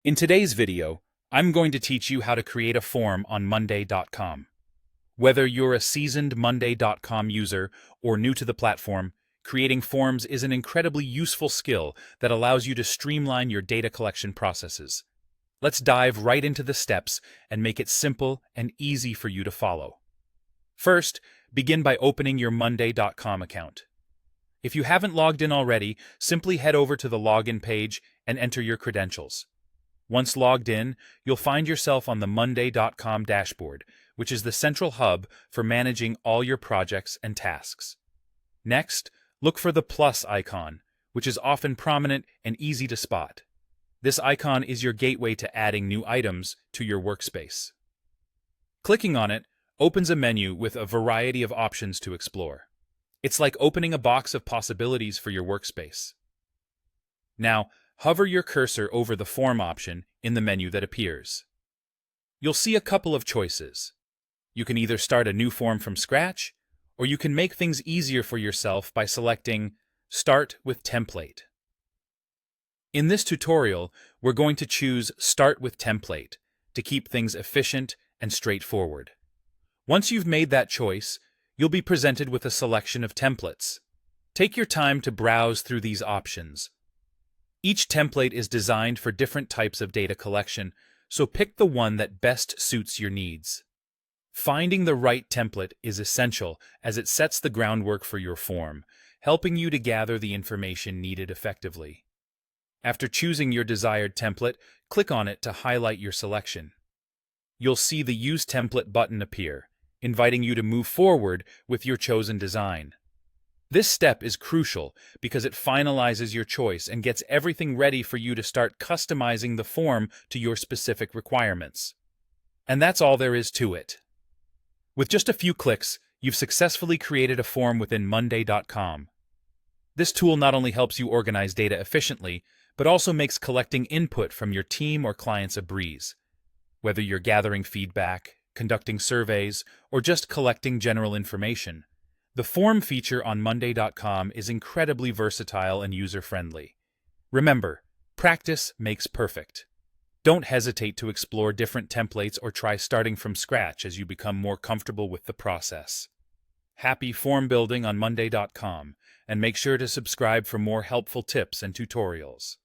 In today's video, I'm going to teach you how to create a form on Monday.com. Whether you're a seasoned Monday.com user or new to the platform, creating forms is an incredibly useful skill that allows you to streamline your data collection processes. Let's dive right into the steps and make it simple and easy for you to follow. First, begin by opening your Monday.com account. If you haven't logged in already, simply head over to the login page and enter your credentials. Once logged in, you'll find yourself on the Monday.com dashboard, which is the central hub for managing all your projects and tasks. Next, look for the plus icon, which is often prominent and easy to spot. This icon is your gateway to adding new items to your workspace. Clicking on it opens a menu with a variety of options to explore. It's like opening a box of possibilities for your workspace. Now, hover your cursor over the form option in the menu that appears. You'll see a couple of choices. You can either start a new form from scratch, or you can make things easier for yourself by selecting Start with Template. In this tutorial, we're going to choose Start with Template to keep things efficient and straightforward. Once you've made that choice, you'll be presented with a selection of templates. Take your time to browse through these options. Each template is designed for different types of data collection, so pick the one that best suits your needs. Finding the right template is essential as it sets the groundwork for your form, helping you to gather the information needed effectively. After choosing your desired template, click on it to highlight your selection. You'll see the Use Template button appear, inviting you to move forward with your chosen design. This step is crucial because it finalizes your choice and gets everything ready for you to start customizing the form to your specific requirements. And that's all there is to it. With just a few clicks, you've successfully created a form within Monday.com. This tool not only helps you organize data efficiently, but also makes collecting input from your team or clients a breeze. Whether you're gathering feedback, conducting surveys, or just collecting general information, the form feature on Monday.com is incredibly versatile and user-friendly. Remember, practice makes perfect. Don't hesitate to explore different templates or try starting from scratch as you become more comfortable with the process. Happy form building on Monday.com, and make sure to subscribe for more helpful tips and tutorials.